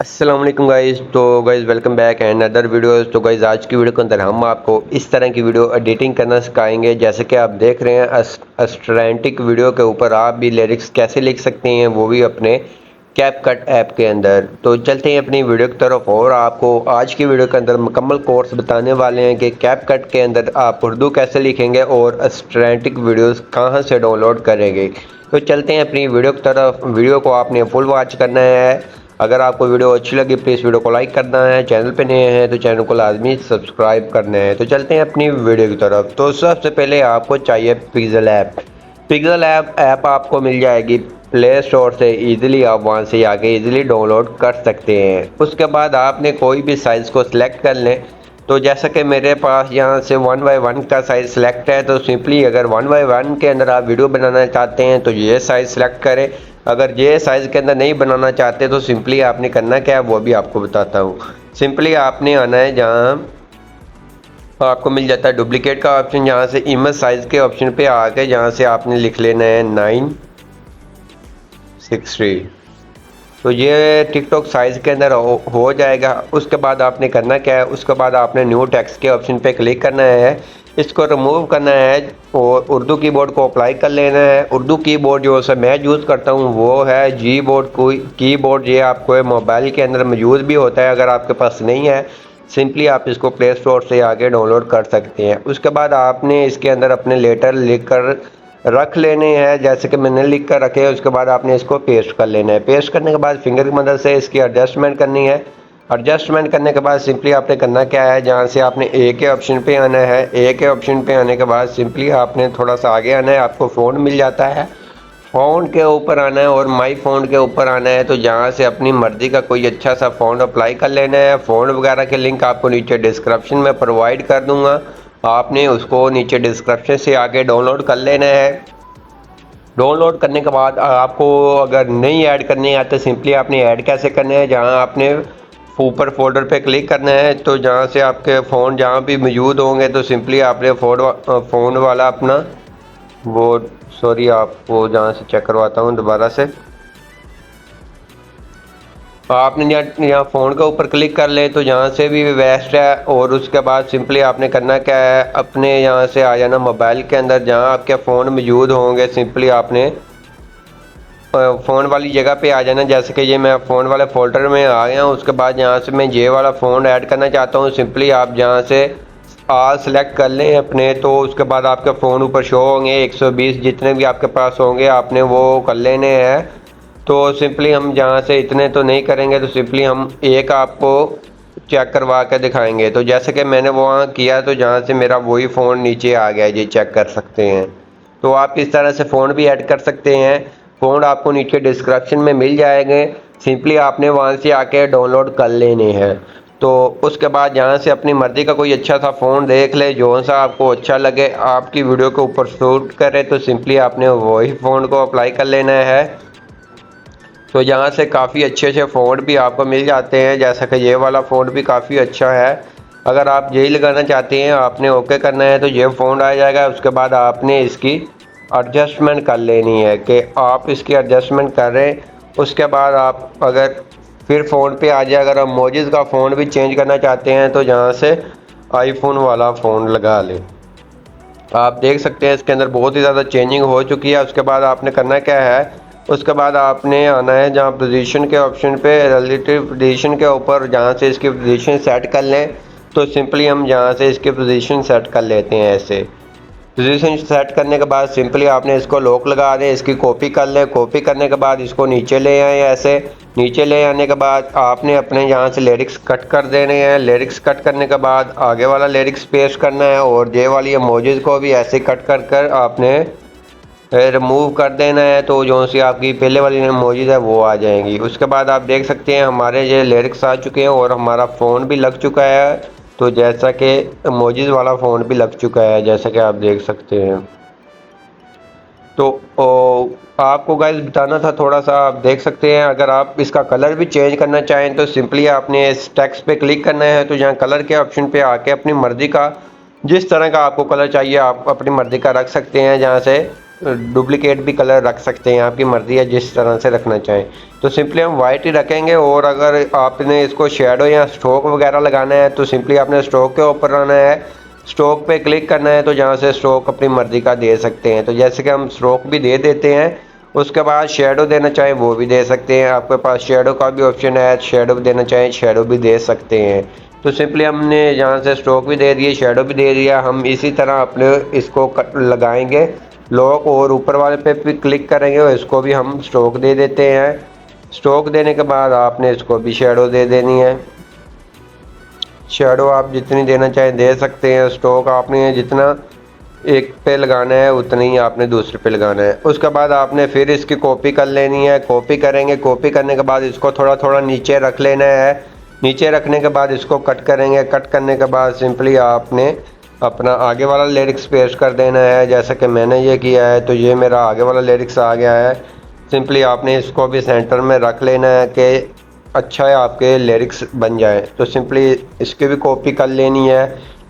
अस्सलाम वालेकुम गाइस। तो guys welcome back and other videos. तो गाइस आज की वीडियो के अंदर हम आपको इस तरह की वीडियो एडिटिंग करना सिखाएंगे। जैसे कि आप देख रहे हैं अस्ट्रैंटिक वीडियो के ऊपर आप भी लिरिक्स कैसे लिख सकते हैं, वो भी अपने कैपकट ऐप के अंदर। तो चलते हैं अपनी वीडियो की तरफ और आपको आज की वीडियो के अंदर मुकम्मल कोर्स बताने वाले हैं कि कैपकट के अंदर आप उर्दू कैसे लिखेंगे और अस्ट्रैंटिक वीडियोस कहां से डाउनलोड करेंगे। तो चलते हैं अपनी वीडियो की तरफ। वीडियो को आपने फुल वॉच करना है। अगर आपको वीडियो अच्छी लगी प्लीज़ वीडियो को लाइक करना है, चैनल पे नए हैं तो चैनल को लाजमी सब्सक्राइब करना है। तो चलते हैं अपनी वीडियो की तरफ। तो सबसे पहले आपको चाहिए पिक्सल ऐप। पिक्सल ऐप आपको मिल जाएगी प्ले स्टोर से। ईज़िली आप वहां से आके ईज़िली डाउनलोड कर सकते हैं। उसके बाद आपने कोई भी साइज़ को सिलेक्ट कर लें। तो जैसा कि मेरे पास यहाँ से 1x1 का साइज़ सिलेक्ट है, तो सिंपली अगर 1x1 के अंदर आप वीडियो बनाना चाहते हैं तो ये साइज़ सिलेक्ट करें। अगर ये साइज़ के अंदर नहीं बनाना चाहते तो सिंपली आपने करना क्या है वो भी आपको बताता हूँ। सिंपली आपने आना है जहाँ आपको मिल जाता है डुप्लीकेट का ऑप्शन, जहाँ से इमेज साइज़ के ऑप्शन पे आके जहाँ से आपने लिख लेना है 960। तो ये टिकटॉक साइज़ के अंदर हो जाएगा। उसके बाद आपने करना क्या है, उसके बाद आपने न्यू टेक्स्ट के ऑप्शन पे क्लिक करना है, इसको रिमूव करना है और उर्दू कीबोर्ड को अप्लाई कर लेना है। उर्दू कीबोर्ड जो से मैं यूज़ करता हूँ वो है जी बोर्ड कीबोर्ड। ये आपको मोबाइल के अंदर मौजूद भी होता है। अगर आपके पास नहीं है सिंपली आप इसको प्ले स्टोर से आके डाउनलोड कर सकते हैं। उसके बाद आपने इसके अंदर अपने लेटर लिख कर रख लेने हैं, जैसे कि मैंने लिख कर रखे हैं। उसके बाद आपने इसको पेस्ट कर लेना है। पेस्ट करने के बाद फिंगर की मदद से इसकी एडजस्टमेंट करनी है। एडजस्टमेंट करने के बाद सिंपली आपने करना क्या है, जहाँ से आपने ए के ऑप्शन पे आना है। ए के ऑप्शन पे आने के बाद सिंपली आपने थोड़ा सा आगे आना है, आपको फ़ॉन्ट मिल जाता है। फ़ॉन्ट के ऊपर आना है और माई फ़ॉन्ट के ऊपर आना है। तो जहाँ से अपनी मर्ज़ी का कोई अच्छा सा फ़ॉन्ट अप्लाई कर लेना है। फ़ॉन्ट वगैरह के लिंक आपको नीचे डिस्क्रिप्शन में प्रोवाइड कर दूँगा, आपने उसको नीचे डिस्क्रिप्शन से आके डाउनलोड कर लेना है। डाउनलोड करने के बाद आपको अगर नहीं ऐड करने आते सिंपली आपने ऐड कैसे करना है, जहां आपने ऊपर फोल्डर पे क्लिक करना है। तो जहां से आपके फ़ोन जहां भी मौजूद होंगे तो सिंपली आपने फ़ोन वाला अपना वो आपको जहां से चेक करवाता हूं दोबारा से। आपने यहाँ फ़ोन के ऊपर क्लिक कर ले तो यहाँ से भी वेस्ट है। और उसके बाद सिंपली आपने करना क्या है, अपने यहाँ से आ जाना मोबाइल के अंदर जहाँ आपके फ़ोन मौजूद होंगे। सिंपली आपने फ़ोन वाली जगह पे आ जाना। जैसे कि ये मैं फ़ोन वाले फ़ोल्डर में आ गया हूँ। उसके बाद यहाँ से मैं ये वाला फ़ोन ऐड करना चाहता हूँ। सिंपली आप जहाँ से आल सेलेक्ट कर लें अपने, तो उसके बाद आपके फ़ोन ऊपर शो होंगे 120 जितने भी आपके पास होंगे आपने वो कर लेने हैं। तो सिंपली हम जहाँ से इतने तो नहीं करेंगे, तो सिंपली हम एक आपको चेक करवा के दिखाएंगे। तो जैसे कि मैंने वहाँ किया तो जहाँ से मेरा वही फ़ोन नीचे आ गया, ये चेक कर सकते हैं। तो आप इस तरह से फ़ोन भी ऐड कर सकते हैं। फ़ोन आपको नीचे डिस्क्रिप्शन में मिल जाएंगे, सिंपली आपने वहाँ से आके डाउनलोड कर लेने हैं। तो उसके बाद यहाँ से अपनी मर्ज़ी का कोई अच्छा सा फ़ोन देख ले, जो सा आपको अच्छा लगे आपकी वीडियो के ऊपर शूट करे, तो सिंपली आपने वही फ़ोन को अप्लाई कर लेना है। तो यहाँ से काफ़ी अच्छे अच्छे फ़ोन भी आपको मिल जाते हैं, जैसा कि ये वाला फ़ोन भी काफ़ी अच्छा है। अगर आप यही लगाना चाहते हैं आपने ओके करना है तो ये फ़ोन आ जाएगा। उसके बाद आपने इसकी एडजस्टमेंट कर लेनी है कि आप इसकी एडजस्टमेंट करें। उसके बाद आप अगर फिर फ़ोन पे आ जाए, अगर आप मोजिज़ का फ़ोन भी चेंज करना चाहते हैं तो यहाँ से आईफोन वाला फ़ोन लगा लें। आप देख सकते हैं इसके अंदर बहुत ही ज़्यादा चेंजिंग हो चुकी है। उसके बाद आपने करना क्या है, उसके बाद आपने आना है जहाँ पोजीशन के ऑप्शन पे रिलेटिव पोजीशन के ऊपर, जहाँ से इसकी पोजीशन सेट कर लें। तो सिंपली हम जहाँ से इसकी पोजीशन सेट कर लेते हैं। ऐसे पोजीशन सेट करने के बाद सिंपली आपने इसको लॉक लगा दें, इसकी कॉपी कर लें। कॉपी करने के बाद इसको नीचे ले आए। ऐसे नीचे ले आने के बाद आपने अपने यहाँ से लिरिक्स कट कर देने हैं। लिरिक्स कट करने के बाद आगे वाला लिरिक्स पेस्ट करना है और ये वाली इमोजीज को भी ऐसे कट कर कर आपने रिमूव कर देना है। तो जो सी आपकी पहले वाली इमोजीज है वो आ जाएंगी। उसके बाद आप देख सकते हैं हमारे ये लिरिक्स आ चुके हैं और हमारा फ़ोन भी लग चुका है। तो जैसा कि इमोजीज वाला फ़ोन भी लग चुका है, जैसा कि आप देख सकते हैं। तो आपको गाइस बताना था थोड़ा सा, आप देख सकते हैं। अगर आप इसका कलर भी चेंज करना चाहें तो सिंपली आपने इस टेक्स्ट पे क्लिक करना है। तो यहाँ कलर के ऑप्शन पे आके अपनी मर्ज़ी का जिस तरह का आपको कलर चाहिए आप अपनी मर्ज़ी का रख सकते हैं। जहाँ से डुप्लीकेट भी कलर रख सकते हैं, आपकी मर्ज़ी है जिस तरह से रखना चाहें। तो सिंपली हम वाइट ही रखेंगे। और अगर आपने इसको शेडो या स्ट्रोक वगैरह लगाना है तो सिंपली आपने स्ट्रोक के ऊपर आना है, स्ट्रोक पे क्लिक करना है, तो जहाँ से स्ट्रोक अपनी मर्ज़ी का दे सकते हैं। तो जैसे कि हम स्ट्रोक भी दे देते हैं, उसके बाद शेडो देना चाहें वो भी दे सकते हैं। आपके पास शेडो का भी ऑप्शन है, शेडो देना चाहें शेडो भी दे सकते हैं। तो सिंपली हमने यहाँ से स्ट्रोक भी दे दिए, शेडो भी दे दिया। हम इसी तरह अपने इसको लगाएंगे लॉक, और ऊपर वाले पे भी क्लिक करेंगे और इसको भी हम स्ट्रोक दे देते हैं। स्ट्रोक देने के बाद आपने इसको भी शेडो दे देनी है। शेडो आप जितनी देना चाहें दे सकते हैं। स्ट्रोक आपने जितना एक पे लगाना है उतना ही आपने दूसरे पे लगाना है। उसके बाद आपने फिर इसकी कॉपी कर लेनी है। कॉपी करेंगे, कॉपी करने के बाद इसको थोड़ा थोड़ा नीचे रख लेना है। नीचे रखने के बाद इसको कट करेंगे। कट करने के बाद सिंपली आपने अपना आगे वाला लिरिक्स पेस्ट कर देना है। जैसा कि मैंने ये किया है, तो ये मेरा आगे वाला लिरिक्स आ गया है। सिंपली आपने इसको भी सेंटर में रख लेना है कि अच्छा है आपके लिरिक्स बन जाए। तो सिंपली इसकी भी कॉपी कर लेनी है।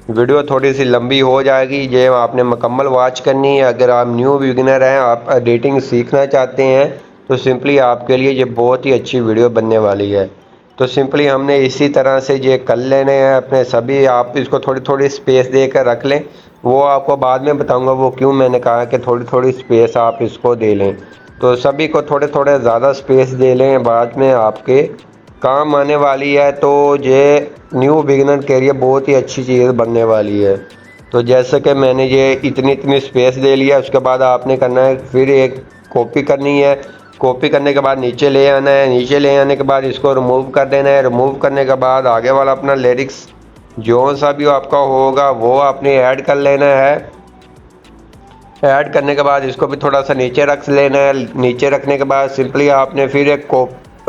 वीडियो थोड़ी सी लंबी हो जाएगी, ये आपने मुकम्मल वॉच करनी है। अगर आप न्यू बिगिनर हैं, आप एडिटिंग सीखना चाहते हैं, तो सिंपली आपके लिए ये बहुत ही अच्छी वीडियो बनने वाली है। तो सिंपली हमने इसी तरह से ये कर लेने हैं अपने सभी। आप इसको थोड़ी थोड़ी स्पेस देकर रख लें, वो आपको बाद में बताऊंगा वो क्यों मैंने कहा कि थोड़ी थोड़ी स्पेस आप इसको दे लें। तो सभी को थोड़े थोड़े ज़्यादा स्पेस दे लें, बाद में आपके काम आने वाली है। तो ये न्यू बिगिनर के लिए बहुत ही अच्छी चीज़ बनने वाली है। तो जैसे कि मैंने ये इतनी इतनी स्पेस दे लिया, उसके बाद आपने करना है फिर एक कॉपी करनी है। कॉपी करने के बाद नीचे ले आना है। नीचे ले आने के बाद इसको रिमूव कर देना है। रिमूव करने के बाद आगे वाला अपना लिरिक्स जो सा भी आपका होगा वो आपने ऐड कर लेना है। ऐड करने के बाद इसको भी थोड़ा सा नीचे रख लेना है। नीचे रखने के बाद सिंपली आपने फिर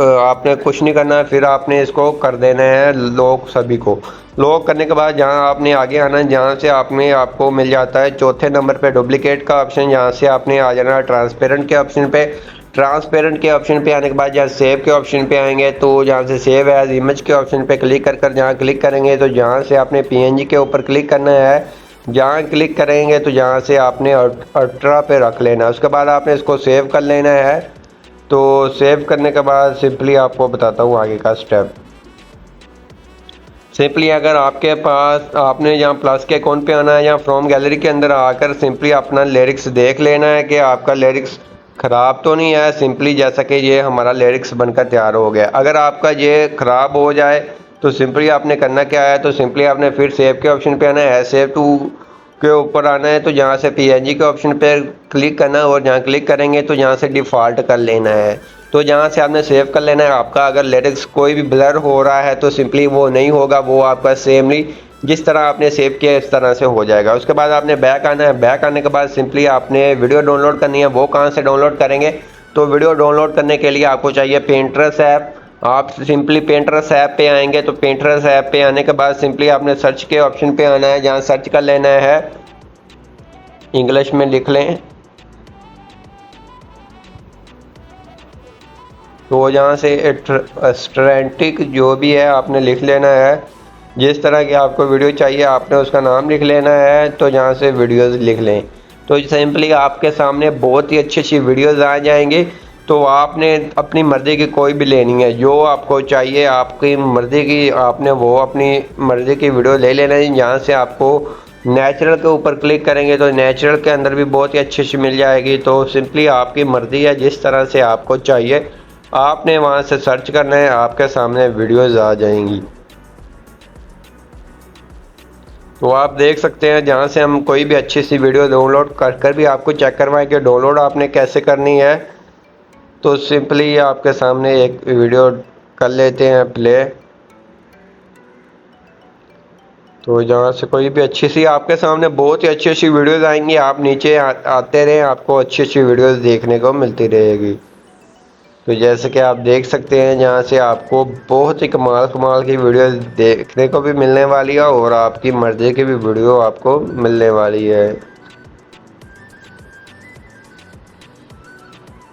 आपने कुछ नहीं करना है, फिर आपने इसको कर देना है लॉक। सभी को लॉक करने के बाद जहाँ आपने आगे आना है, जहाँ से आपको मिल जाता है चौथे नंबर पे डुप्लीकेट का ऑप्शन, जहाँ से आपने आ जाना है ट्रांसपेरेंट के ऑप्शन पे। ट्रांसपेरेंट के ऑप्शन पे आने के बाद जहाँ सेव के ऑप्शन पे आएंगे, तो जहाँ से सेव एज इमेज के ऑप्शन पे क्लिक कर जहाँ क्लिक करेंगे, तो जहाँ से आपने PNG के ऊपर क्लिक करना है। जहाँ क्लिक करेंगे तो जहाँ से आपने अल्ट्रा पे रख लेना है। उसके बाद आपने इसको सेव कर लेना है। तो सेव करने के बाद सिंपली आपको बताता हूँ आगे का स्टेप। सिंपली अगर आपके पास आपने यहाँ प्लस के अकाउंट पे आना है, या फ्रॉम गैलरी के अंदर आकर सिंपली अपना लिरिक्स देख लेना है कि आपका लिरिक्स ख़राब तो नहीं है। सिंपली जैसा कि ये हमारा लिरिक्स बनकर तैयार हो गया। अगर आपका ये ख़राब हो जाए तो सिंपली आपने करना क्या है, तो सिंपली आपने फिर सेव के ऑप्शन पे आना है। सेव टू के ऊपर आना है, तो जहाँ से PNG के ऑप्शन पे क्लिक करना है, और जहाँ क्लिक करेंगे तो यहाँ से डिफ़ॉल्ट कर लेना है। तो जहाँ से आपने सेव कर लेना है। आपका अगर लिरिक्स कोई भी ब्लर हो रहा है तो सिंपली वो नहीं होगा, वो आपका सेमली जिस तरह आपने सेव किया इस तरह से हो जाएगा। उसके बाद आपने बैक आना है। बैक आने के बाद सिंपली आपने वीडियो डाउनलोड करनी है। वो कहाँ से डाउनलोड करेंगे, तो वीडियो डाउनलोड करने के लिए आपको चाहिए पेंटरेस ऐप। आप सिंपली पेंटरेस ऐप पे आएंगे, तो पेंटरेस ऐप पे आने के बाद सिंपली आपने सर्च के ऑप्शन पे आना है। जहाँ सर्च कर लेना है, इंग्लिश में लिख लें। तो यहाँ से स्ट्रेंटिक जो भी है आपने लिख लेना है। जिस तरह की आपको वीडियो चाहिए आपने उसका नाम लिख लेना है। तो यहाँ से वीडियोस लिख लें, तो सिंपली आपके सामने बहुत ही अच्छी अच्छी वीडियोस आ जाएंगी। तो आपने अपनी मर्ज़ी की कोई भी लेनी है, जो आपको चाहिए आपकी मर्ज़ी की, आपने वो अपनी मर्ज़ी की वीडियो ले लेना है। यहाँ से आपको नेचुरल के ऊपर क्लिक करेंगे तो नेचुरल के अंदर भी बहुत ही अच्छी अच्छी मिल जाएगी। तो सिंपली आपकी मर्ज़ी है, जिस तरह से आपको चाहिए आपने वहाँ से सर्च करना है, आपके सामने वीडियोस आ जाएंगी। तो आप देख सकते हैं जहाँ से हम कोई भी अच्छी सी वीडियो डाउनलोड कर भी आपको चेक करवाएं कि डाउनलोड आपने कैसे करनी है। तो सिंपली आपके सामने एक वीडियो कर लेते हैं प्ले। तो जहाँ से कोई भी अच्छी सी आपके सामने बहुत ही अच्छी अच्छी वीडियोस आएंगी। आप नीचे आते रहें, आपको अच्छी अच्छी वीडियोस देखने को मिलती रहेगी। तो जैसे कि आप देख सकते हैं जहाँ से आपको बहुत ही कमाल कमाल की वीडियो देखने को भी मिलने वाली है, और आपकी मर्ज़ी की भी वीडियो आपको मिलने वाली है।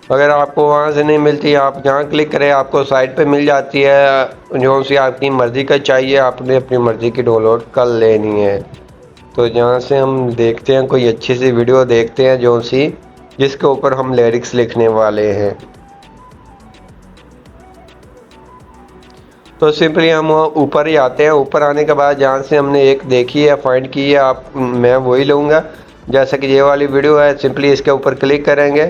अगर आपको वहाँ से नहीं मिलती, आप जहाँ क्लिक करें आपको साइट पे मिल जाती है। जो सी आपकी मर्ज़ी का चाहिए आपने अपनी मर्ज़ी की डाउनलोड कर लेनी है। तो जहाँ से हम देखते हैं कोई अच्छी सी वीडियो देखते हैं जो सी जिसके ऊपर हम लिरिक्स लिखने वाले हैं। तो सिंपली हम ऊपर ही आते हैं। ऊपर आने के बाद जहाँ से हमने एक देखी है, फाइंड की है, आप मैं वही लूँगा। जैसे कि ये वाली वीडियो है, सिंपली इसके ऊपर क्लिक करेंगे।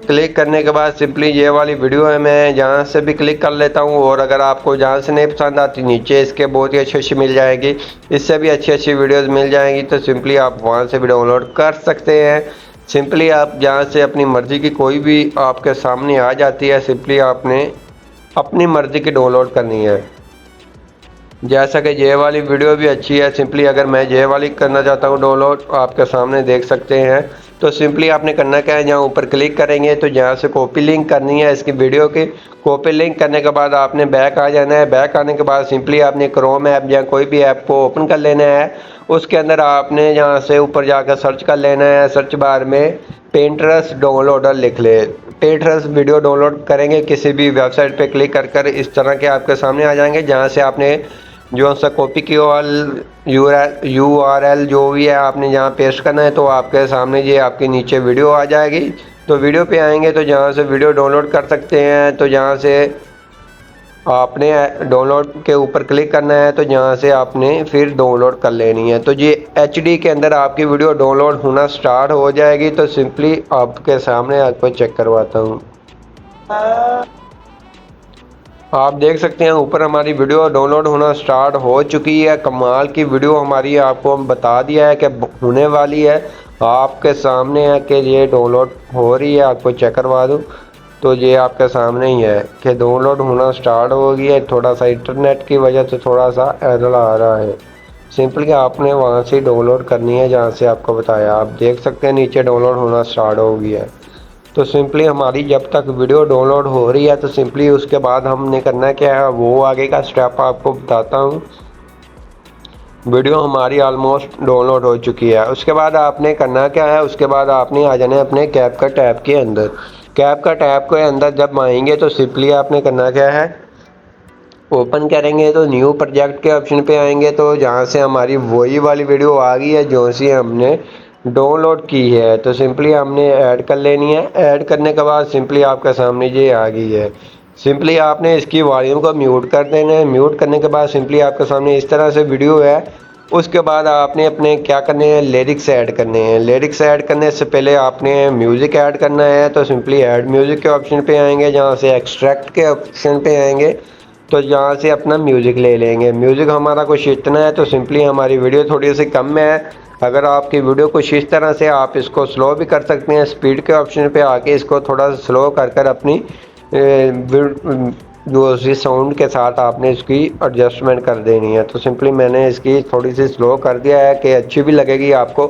क्लिक करने के बाद सिंपली ये वाली वीडियो है, मैं जहाँ से भी क्लिक कर लेता हूँ। और अगर आपको जहाँ से नहीं पसंद आती, नीचे इसके बहुत ही अच्छी मिल जाएगी, इससे भी अच्छी वीडियोस मिल जाएंगी। तो सिंपली आप वहाँ से भी डाउनलोड कर सकते हैं। सिंपली आप जहाँ से अपनी मर्ज़ी की कोई भी आपके सामने आ जाती है, सिंपली आपने अपनी मर्ज़ी की डाउनलोड करनी है। जैसा कि ये वाली वीडियो भी अच्छी है, सिंपली अगर मैं ये वाली करना चाहता हूँ डाउनलोड, आपके सामने देख सकते हैं। तो सिंपली आपने करना क्या है, जहाँ ऊपर क्लिक करेंगे तो जहाँ से कॉपी लिंक करनी है इसकी वीडियो की। कॉपी लिंक करने के बाद आपने बैक आ जाना है। बैक आने के बाद सिंपली आपने क्रोम ऐप या कोई भी ऐप को ओपन कर लेना है। उसके अंदर आपने यहाँ से ऊपर जाकर सर्च कर लेना है। सर्च बार में पिंटरेस्ट डाउनलोडर लिख ले। पिंटरेस्ट वीडियो डाउनलोड करेंगे, किसी भी वेबसाइट पे क्लिक कर इस तरह के आपके सामने आ जाएंगे, जहाँ से आपने जो सा कॉपी की URL जो भी है आपने जहाँ पेस्ट करना है। तो आपके सामने ये आपके नीचे वीडियो आ जाएगी। तो वीडियो पे आएंगे तो जहाँ से वीडियो डाउनलोड कर सकते हैं, तो जहाँ से आपने डाउनलोड के ऊपर क्लिक करना है, तो जहाँ से आपने फिर डाउनलोड कर लेनी है। तो ये HD के अंदर आपकी वीडियो डाउनलोड होना स्टार्ट हो जाएगी। तो सिंपली आपके सामने आपको चेक करवाता हूँ। आप देख सकते हैं ऊपर हमारी वीडियो डाउनलोड होना स्टार्ट हो चुकी है। कमाल की वीडियो हमारी आपको हम बता दिया है कि होने वाली है। आपके सामने है कि ये डाउनलोड हो रही है। आपको चेक करवा दूँ तो ये आपके सामने ही है कि डाउनलोड होना स्टार्ट हो गई है। थोड़ा सा इंटरनेट की वजह से थोड़ा सा एरर आ रहा है। सिंपली आपने वहाँ से डाउनलोड करनी है जहाँ से आपको बताया। आप देख सकते हैं नीचे डाउनलोड होना स्टार्ट हो गया है। तो सिंपली हमारी जब तक वीडियो डाउनलोड हो रही है, तो सिंपली उसके बाद हमने करना क्या है वो आगे का स्टेप आपको बताता हूँ। वीडियो हमारी ऑलमोस्ट डाउनलोड हो चुकी है। उसके बाद आपने करना क्या है, उसके बाद आपने आ जाना है अपने कैपकट ऐप के अंदर। कैपकट ऐप के अंदर जब आएंगे तो सिंपली आपने करना क्या है, ओपन करेंगे तो न्यू प्रोजेक्ट के ऑप्शन पे आएंगे। तो जहाँ से हमारी वही वाली वीडियो आ गई है जो सी हमने डाउनलोड की है, तो सिंपली हमने ऐड कर लेनी है। ऐड करने के बाद सिंपली आपके सामने ये आ गई है। सिंपली आपने इसकी वॉल्यूम को म्यूट कर देना है। म्यूट करने के बाद सिंपली आपके सामने इस तरह से वीडियो है। उसके बाद आपने अपने क्या करने हैं, लिरिक्स ऐड करने हैं। लिरिक्स ऐड करने से पहले आपने म्यूज़िक ऐड करना है। तो सिंपली ऐड म्यूज़िक के ऑप्शन पे आएंगे, जहाँ से एक्सट्रैक्ट के ऑप्शन पे आएंगे, तो यहाँ से अपना म्यूज़िक ले लेंगे। म्यूज़िक हमारा कुछ इतना है, तो सिंपली हमारी वीडियो थोड़ी सी कम में है। अगर आपकी वीडियो कुछ इस तरह से, आप इसको स्लो भी कर सकते हैं। स्पीड के ऑप्शन पे आके इसको थोड़ा स्लो कर अपनी जो उसी साउंड के साथ आपने इसकी एडजस्टमेंट कर देनी है। तो सिंपली मैंने इसकी थोड़ी सी स्लो कर दिया है कि अच्छी भी लगेगी आपको।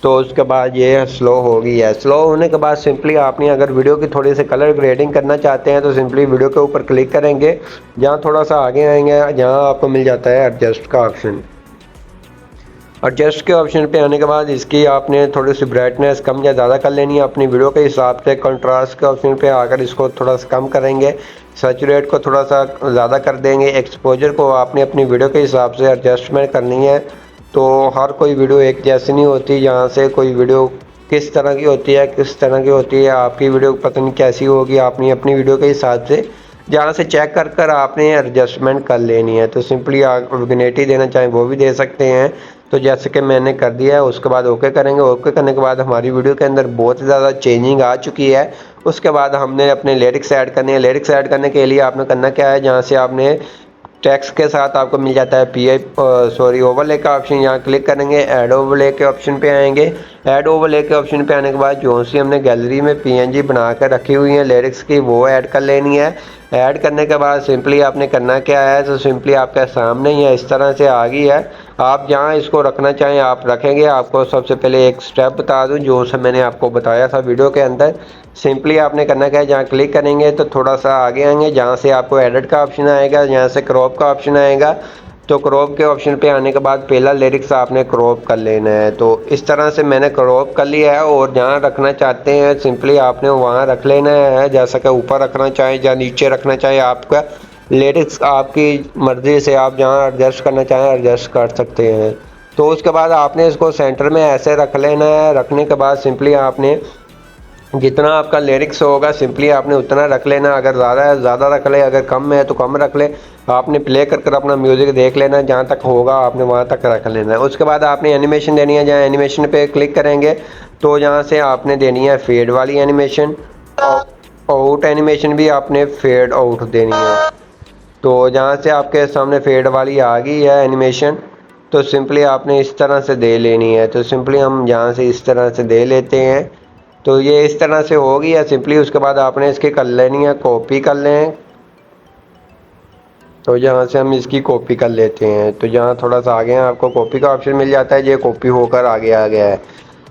तो उसके बाद ये स्लो हो गई है। स्लो होने के बाद सिंपली आपने अगर वीडियो की थोड़ी सी कलर ग्रेडिंग करना चाहते हैं, तो सिंपली वीडियो के ऊपर क्लिक करेंगे। जहाँ थोड़ा सा आगे आएंगे, जहाँ आपको मिल जाता है एडजस्ट का ऑप्शन। एडजस्ट के ऑप्शन पे आने के बाद इसकी आपने थोड़ी सी ब्राइटनेस कम या ज़्यादा कर लेनी है अपनी वीडियो के हिसाब से। कंट्रास्ट के ऑप्शन पे आकर इसको थोड़ा सा कम करेंगे। सैचुरेट को थोड़ा सा ज़्यादा कर देंगे। एक्सपोजर को आपने अपनी वीडियो के हिसाब से एडजस्टमेंट करनी है। तो हर कोई वीडियो एक जैसी नहीं होती। यहाँ से कोई वीडियो किस तरह की होती है, किस तरह की होती है, आपकी वीडियो पता नहीं कैसी होगी। आपने अपनी वीडियो के हिसाब से जहाँ से चेक कर आपने एडजस्टमेंट कर लेनी है। तो सिंपली आप विग्नेटी देना चाहें वो भी दे सकते हैं। तो जैसे कि मैंने कर दिया है, उसके बाद ओके करेंगे। ओके करने के बाद हमारी वीडियो के अंदर बहुत ज़्यादा चेंजिंग आ चुकी है। उसके बाद हमने अपने लिरिक्स ऐड करने हैं। लिरिक्स ऐड करने के लिए आपने करना क्या है, जहाँ से आपने टेक्स्ट के साथ आपको मिल जाता है ओवरले का ऑप्शन, यहाँ क्लिक करेंगे। ऐड ओवरले के ऑप्शन पे आएंगे। ऐड ओवरले के ऑप्शन पे आने के बाद जो सी हमने गैलरी में PNG बना कर रखी हुई है लिरिक्स की, वो ऐड कर लेनी है। ऐड करने के बाद सिंपली आपने करना क्या है, तो सिंपली आपके सामने ही है, इस तरह से आ गई है। आप जहाँ इसको रखना चाहें आप रखेंगे। आपको सबसे पहले एक स्टेप बता दूं जो से मैंने आपको बताया था वीडियो के अंदर। सिंपली आपने करना क्या है, जहाँ क्लिक करेंगे तो थोड़ा सा आगे आएंगे, जहाँ से आपको एडिट का ऑप्शन आएगा, यहाँ से क्रॉप का ऑप्शन आएगा। तो क्रॉप के ऑप्शन पे आने के बाद पहला लिरिक्स आपने क्रॉप कर लेना है। तो इस तरह से मैंने क्रॉप कर लिया है। और जहाँ रखना चाहते हैं सिंपली आपने वहाँ रख लेना है। जैसा कि ऊपर रखना चाहें या नीचे रखना चाहें, आपका लिरिक्स आपकी मर्ज़ी से, आप जहाँ एडजस्ट करना चाहें एडजस्ट कर सकते हैं। तो उसके बाद आपने इसको सेंटर में ऐसे रख लेना है। रखने के बाद सिंपली आपने जितना आपका लिरिक्स होगा सिंपली आपने उतना रख लेना। अगर ज़्यादा है ज़्यादा रख ले, अगर कम है तो कम रख ले। आपने प्ले कर कर अपना म्यूज़िक देख लेना, जहाँ तक होगा आपने वहाँ तक रख लेना है। उसके बाद आपने एनिमेशन देनी है। जहाँ एनिमेशन पे क्लिक करेंगे तो यहाँ से आपने देनी है फेड वाली एनिमेशन। आउट एनिमेशन भी आपने फेड आउट देनी है। तो जहाँ से आपके सामने फेड वाली आ गई है एनिमेशन, तो सिंपली आपने इस तरह से दे लेनी है। तो सिंपली हम यहाँ से इस तरह से दे लेते हैं। तो ये इस तरह से होगी या सिंपली उसके बाद आपने इसकी कर लेनी है, कॉपी कर लें। तो यहाँ से हम इसकी कॉपी कर लेते हैं। तो जहाँ थोड़ा सा आगे हैं आपको कॉपी का ऑप्शन मिल जाता है। ये कॉपी होकर आगे आ गया है,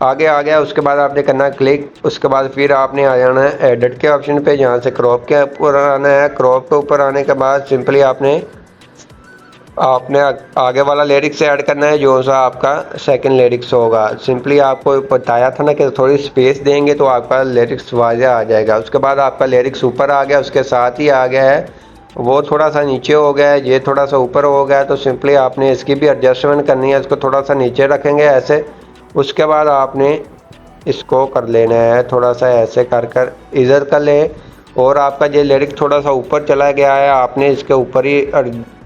आगे आ गया। उसके बाद आपने करना क्लिक। उसके बाद फिर आपने आ जाना है एडिट के ऑप्शन पे। जहाँ से क्रॉप के ऊपर आना है। क्रॉप के ऊपर आने के बाद सिंपली आपने आगे वाला लिरिक्स ऐड करना है, जो सा आपका सेकंड लिरिक्स होगा। सिंपली आपको बताया था ना कि थोड़ी स्पेस देंगे तो आपका लिरिक्स वाज़ेह आ जाएगा। उसके बाद आपका लिरिक्स ऊपर आ गया, उसके साथ ही आ गया है वो थोड़ा सा नीचे हो गया है, ये थोड़ा सा ऊपर हो गया है। तो सिंपली आपने इसकी भी एडजस्टमेंट करनी है। इसको थोड़ा सा नीचे रखेंगे ऐसे। उसके बाद आपने इसको कर लेना है, थोड़ा सा ऐसे कर कर इधर कर ले। और आपका ये लिरिक्स थोड़ा सा ऊपर चला गया है, आपने इसके ऊपर ही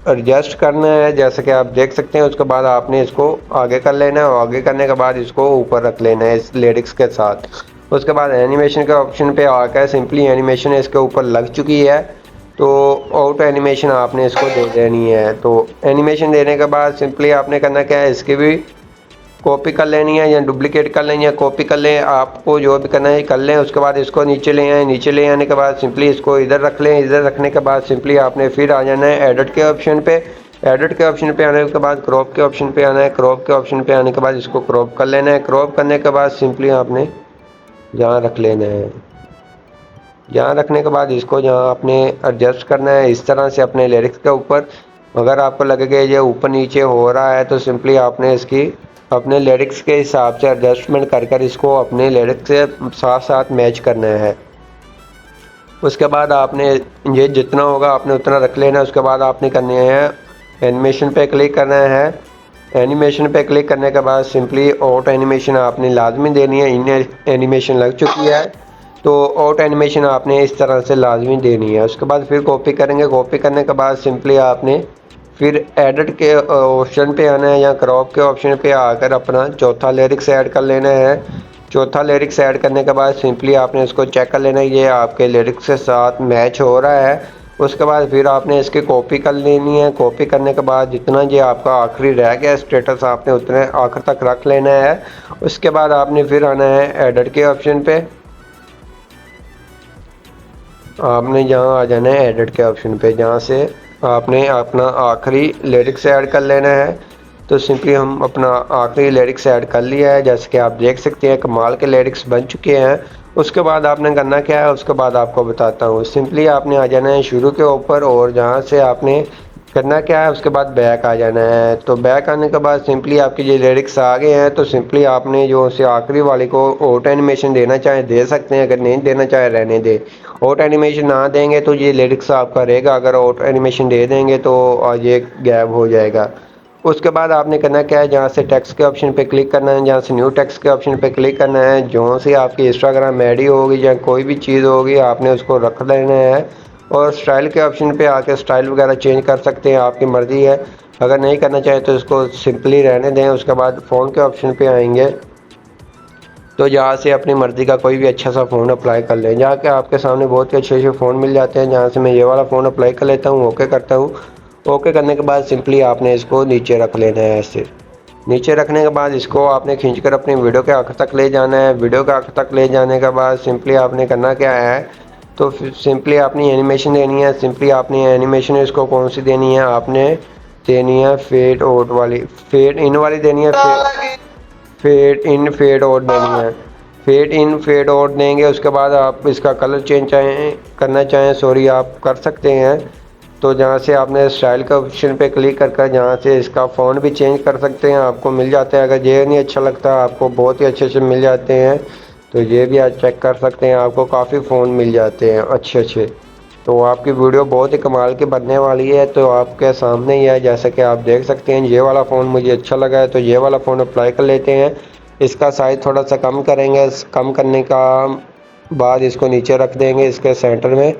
एडजस्ट करना है, जैसे कि आप देख सकते हैं। उसके बाद आपने इसको आगे कर लेना है। आगे करने के बाद इसको ऊपर रख लेना है इस लिरिक्स के साथ। उसके बाद एनिमेशन के ऑप्शन पे आकर सिंपली एनिमेशन इसके ऊपर लग चुकी है, तो आउट एनिमेशन आपने इसको दे देनी है। तो एनिमेशन देने के बाद सिंपली आपने करना क्या है, इसकी भी कॉपी कर लेनी है या डुप्लीकेट कर लेनी है। कॉपी कर लें, आपको जो भी करना है कर लें। उसके बाद इसको नीचे ले आए। नीचे ले आने के बाद सिंपली इसको इधर रख लें। इधर रखने के बाद सिंपली आपने फिर आ जाना है एडिट के ऑप्शन पे। एडिट के ऑप्शन पे आने के बाद क्रॉप के ऑप्शन पे आना है। क्रॉप के ऑप्शन पे आने के बाद इसको क्रॉप कर लेना है। क्रॉप करने के बाद सिंपली आपने जहाँ रख लेना है। यहाँ रखने के बाद इसको जहाँ आपने एडजस्ट करना है इस तरह से अपने लिरिक्स के ऊपर। अगर आपको लगे कि ये ऊपर नीचे हो रहा है तो सिंपली आपने इसकी अपने लिरिक्स के हिसाब से एडजस्टमेंट कर कर इसको अपने लिरिक्स से साथ साथ मैच करना है। उसके बाद आपने ये जितना होगा आपने उतना रख लेना। उसके बाद आपने करनी है एनिमेशन पे क्लिक करना है। एनिमेशन पे क्लिक करने के बाद सिंपली आउट एनिमेशन आपने लाजमी देनी है। इन एनिमेशन लग चुकी है तो आउट एनिमेशन आपने इस तरह से लाजमी देनी है। उसके बाद फिर कॉपी करेंगे। कॉपी करने के बाद सिंपली आपने फिर एडिट के ऑप्शन पे आना है या क्रॉप के ऑप्शन पे आकर अपना चौथा लिरिक्स ऐड कर लेना है। चौथा लिरिक्स ऐड करने के बाद सिंपली आपने इसको चेक कर लेना है ये आपके लिरिक्स के साथ मैच हो रहा है। उसके बाद फिर आपने इसकी कॉपी कर लेनी है। कॉपी करने के बाद जितना ये आपका आखिरी रह गया स्टेटस आपने उतने आखिर तक रख लेना है। उसके बाद आपने फिर आना है एडिट के ऑप्शन पे। आपने यहाँ आ जाना है एडिट के ऑप्शन पे, जहाँ से आपने अपना आखिरी लिरिक्स ऐड कर लेना है। तो सिंपली हम अपना आखिरी लिरिक्स ऐड कर लिया है, जैसे कि आप देख सकते हैं कमाल के लिरिक्स बन चुके हैं। उसके बाद आपने करना क्या है उसके बाद आपको बताता हूँ। सिंपली आपने आ जाना है शुरू के ऊपर और जहाँ से आपने करना क्या है उसके बाद बैक आ जाना है। तो बैक आने के बाद सिंपली आपके ये लिरिक्स आ गए हैं। तो सिंपली आपने जो से आखिरी वाले को ऑटो एनिमेशन देना चाहे दे सकते हैं, अगर नहीं देना चाहे रहने दे। ऑटो एनिमेशन ना देंगे तो ये लिरिक्स आपका रहेगा, अगर ऑटो एनिमेशन दे देंगे तो ये गैप हो जाएगा। उसके बाद आपने करना क्या है, जहाँ से टेक्स्ट के ऑप्शन पे क्लिक करना है, जहाँ से न्यू टेक्स्ट के ऑप्शन पे क्लिक करना है। जो से आपकी इंस्टाग्राम आईडी होगी या कोई भी चीज़ होगी आपने उसको रख लेना है। और स्टाइल के ऑप्शन पे आके स्टाइल वगैरह चेंज कर सकते हैं, आपकी मर्ज़ी है। अगर नहीं करना चाहे तो इसको सिंपली रहने दें। उसके बाद फ़ोन के ऑप्शन पे आएंगे तो यहाँ से अपनी मर्ज़ी का कोई भी अच्छा सा फ़ोन अप्लाई कर लें। जहाँ के आपके सामने बहुत ही अच्छे अच्छे फ़ोन मिल जाते हैं। जहाँ से मैं ये वाला फ़ोन अप्लाई कर लेता हूँ, ओके करता हूँ। ओके करने के बाद सिंपली आपने इसको नीचे रख लेना है। ऐसे नीचे रखने के बाद इसको आपने खींचकर अपनी वीडियो के आखिर तक ले जाना है। वीडियो के आखिर तक ले जाने के बाद सिंपली आपने करना क्या है, तो सिंपली अपनी एनिमेशन देनी है। सिंपली अपनी एनिमेशन इसको कौन सी देनी है, आपने देनी है फेड आउट वाली, फेड इन वाली देनी है। फेड इन फेड आउट देनी है। फेड इन फेड आउट देंगे। उसके बाद आप इसका कलर चेंज करना चाहें सॉरी आप कर सकते हैं। तो जहाँ से आपने स्टाइल का ऑप्शन पे क्लिक कर जहाँ से इसका फ़ॉन्ट भी चेंज कर सकते हैं, आपको मिल जाते हैं। अगर ये नहीं अच्छा लगता आपको बहुत ही अच्छे अच्छे मिल जाते हैं, तो ये भी आज चेक कर सकते हैं। आपको काफ़ी फ़ोन मिल जाते हैं अच्छे अच्छे। तो आपकी वीडियो बहुत ही कमाल की बनने वाली है। तो आपके सामने ही है, जैसा कि आप देख सकते हैं। ये वाला फ़ोन मुझे अच्छा लगा है तो ये वाला फ़ोन अप्लाई कर लेते हैं। इसका साइज़ थोड़ा सा कम करेंगे, कम करने का बाद इसको नीचे रख देंगे इसके सेंटर में।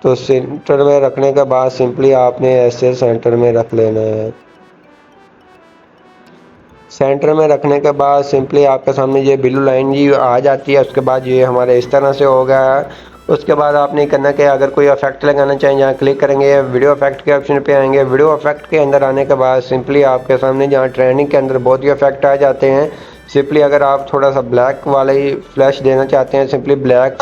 तो सेंटर में रखने के बाद सिंपली आपने ऐसे सेंटर में रख लेना है। सेंटर में रखने के बाद सिंपली आपके सामने ये ब्लू लाइन जी आ जाती है। उसके बाद ये हमारे इस तरह से हो गया है। उसके बाद आपने करना कि अगर कोई इफेक्ट लगाना चाहें, जहाँ क्लिक करेंगे वीडियो इफेक्ट के ऑप्शन पे आएंगे। वीडियो इफेक्ट के अंदर आने के बाद सिंपली आपके सामने जहाँ ट्रेंडिंग के अंदर बहुत ही इफेक्ट आ जाते हैं। सिंपली अगर आप थोड़ा सा ब्लैक वाले ही फ्लैश देना चाहते हैं, सिंपली ब्लैक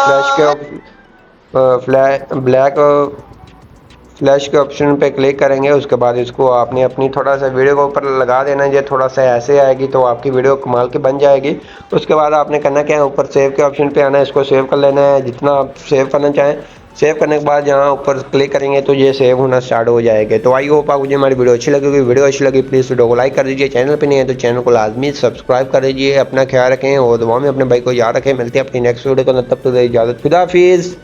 फ्लैश के ऑप्शन पे क्लिक करेंगे। उसके बाद इसको आपने अपनी थोड़ा सा वीडियो के ऊपर लगा देना है। ये थोड़ा सा ऐसे आएगी तो आपकी वीडियो कमाल की बन जाएगी। उसके बाद आपने करना क्या है, ऊपर सेव के ऑप्शन पे आना है, इसको सेव कर लेना है जितना आप सेव करना चाहें। सेव करने के बाद यहाँ ऊपर क्लिक करेंगे तो ये सेव होना स्टार्ट हो जाएगा। तो आई होप आपको हमारी वीडियो अच्छी लगेगी। वीडियो अच्छी लगी प्लीज़ वीडियो को लाइक कर दीजिए। चैनल पर नहीं है तो चैनल को लाजमी सब्सक्राइब कर दीजिए। अपना ख्याल रखें और दुआ में अपने भाई को याद रखें। मिलते हैं अपनी नेक्स्ट वीडियो को, तब तक इजाज़त, खुदा हाफिज़।